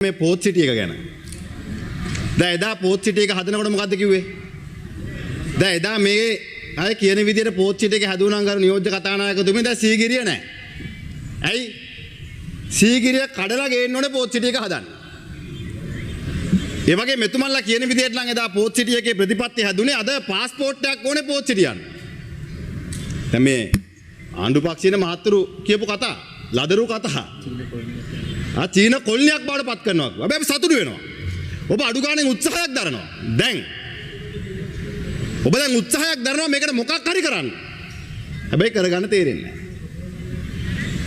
මේ පෝත් සිටි එක ගැන. දැන් එදා පෝත් සිටි එක හදනකොට මොකද්ද කිව්වේ? දැන් එදා මේ අය කියන විදිහට පෝත් සිටි එක හදුණාන් කරු නියෝජ්‍ය කතානායකතුමනි දැන් සීගිරිය නැහැ. ඇයි? සීගිරිය කඩලා ගේන්න ඕනේ පෝත් සිටි එක හදන්න. ඒ වගේ මෙතුමන්ලා කියන විදිහට නම් එදා පෝත් සිටි එකේ ප්‍රතිපත්ති හැදුනේ අද પાස්පෝර්ට් එකක් ඕනේ පෝත් සිටියන්. දැන් මේ ආණ්ඩු පක්ෂයේ මහත්තුරු කියපු කතා ලදරු කතා. චීන කොල්නියක් බවට පත් කරනවා. හැබැයි අපි සතුටු වෙනවා. ඔබ අඩු ගානේ උත්සාහයක් දරනවා. දැන් ඔබ දැන් උත්සාහයක් දරනවා මේකට මොකක් හරි කරන්න. හැබැයි කරගන්න තේරෙන්නේ නැහැ.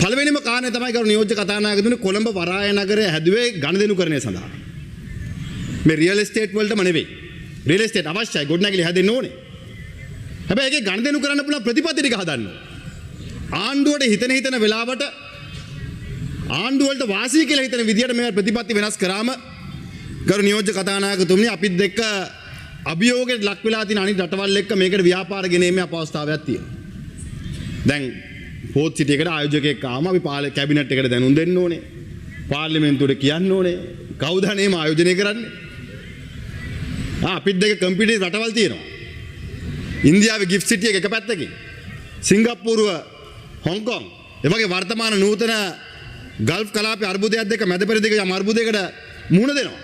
පළවෙනිම කාරණේ තමයි කරු නියෝජ්‍ය කතානායකතුමනි කොළඹ වරාය නගරය හැදුවේ ගනුදෙනුකරණය සඳහා. මේ රියල් එස්ටේට් වලටම නෙවෙයි. රියල් එස්ටේට් අවශ්‍යයි ගොඩනැගිලි හැදෙන්න ඕනේ. හැබැයි ඒකේ ගනුදෙනු කරන්න පුළුවන් ප්‍රතිපත්ති ටික හදන්න ඕනේ. ආණ්ඩුවට හිතන වෙලාවට ආණ්ඩුව වලට වාසී කියලා හිතන විදියට මේ ප්‍රතිපත්ති වෙනස් කරාම ගරු නියෝජ්‍ය කතානායකතුමනි අපිත් එක්ක අභියෝගයට ලක් වෙලා තියෙන අනිත් රටවල් එක්ක මේකට ව්‍යාපාර ගෙනීමේ අපහසුතාවයක් තියෙනවා. දැන් පෝත් සිටි එකට ආයෝජකයෙක් ආවම අපි කැබිනට් එකට දැනුම් දෙන්න ඕනේ. පාර්ලිමේන්තුවට කියන්න ඕනේ. කවුද අනේම ආයෝජනය කරන්නේ? අපිත් දෙක කම්පියුටර් රටවල් තියෙනවා. ඉන්දියාවේ ගිෆ්ට් සිටි එක පැත්තකින්. සිංගප්පූරුව හොංකොං ඒ වගේ වර්තමාන නූතන ගල්ෆ් කලාපයේ අර්බුදයක් දෙක මැද පෙරදිග යම් අර්බුදයකට මුහුණ දෙනවා.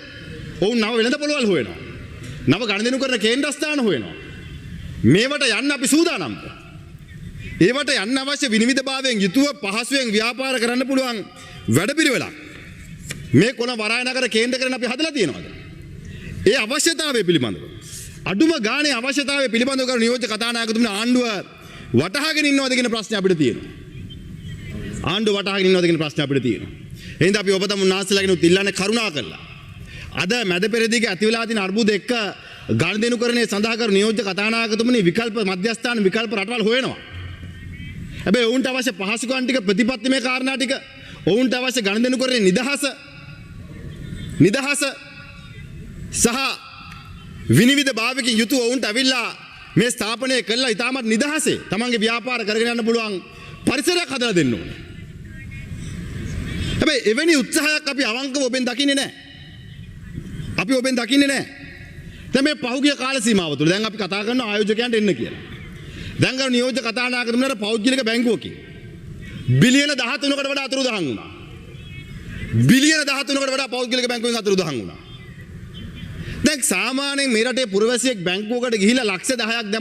ඔවුන් නව වෙළඳ පොළවල් හොයනවා. නව ගනුදෙනු කරන කේන්ද්‍රස්ථාන හොයනවා. මේවට යන්න අපි සූදානම්ද? ඒවට යන්න අවශ්‍ය විනිවිදභාවයෙන් යුතුව පහසුවෙන් ව්‍යාපාර කරන්න පුළුවන් වැඩපිළිවෙලක් මේ කොළ වරාය නගර කේන්ද්‍ර කරගෙන අපි හදලා තියෙනවද? ඒ අවශ්‍යතාවය පිළිබඳව අඩුම ගානේ අවශ්‍යතාවය පිළිබඳව කරු නියෝජ්‍ය කතානායකතුමනි ආණ්ඩුව වටහාගෙන ඉන්නවද කියන ප්‍රශ්නේ අපිට තියෙනවා. ආණ්ඩුව වටහාගෙන ඉන්නවද කියන ප්‍රශ්නේ අපිට තියෙනවා. එහෙනම් අපි ඔබ තම උන්වහන්සේලාගෙන ඉල්ලන්නේ කරුණා කරලා අද මැද පෙරදිග ඇති වෙලා තියෙන අර්බුද එක්ක ගනුදෙනුකරණය සඳහා කරු නියෝජ්‍ය කතානායකතුමනි විකල්ප මධ්‍යස්ථාන විකල්ප රටවල් හොයනවා. හැබැයි ඔවුන්ට අවශ්‍ය පහසුකම් ටික ප්‍රතිපත්තිමය කාරණා ටික ඔවුන්ට අවශ්‍ය ගනුදෙනුකරණයේ නිදහස සහ විනිවිද භාවකින් යුතුව ඔවුන්ට අවිල්ලා මේ ස්ථාපනය කළා ඉතාමත් නිදහසේ තමන්ගේ ව්‍යාපාර කරගෙන යන්න පුළුවන් පරිසරයක් හදලා දෙන්න ඕනේ. හැබැයි එවැනි උත්සාහයක් අපි අවංකව ඔබෙන් දකින්නේ නැහැ. අපි ඔබෙන් දකින්නේ නැහැ. දැන් මේ පහුගිය කාල සීමාව තුළ දැන් අපි කතා කරන ආයෝජකයන්ට එන්න කියලා. දැන් ගරු නියෝජ්‍ය කතානායකතුමනට පෞද්ගලික බැංකුවකින් බිලියන 13කට වඩා අතුරුදහන් වුණා. බිලියන 13කට වඩා පෞද්ගලික බැංකුවෙන් අතුරුදහන් වුණා. දැන් සාමාන්‍යයෙන් මේ රටේ පුරවැසියෙක් බැංකුවකට ගිහිල්ලා ලක්ෂ 10ක්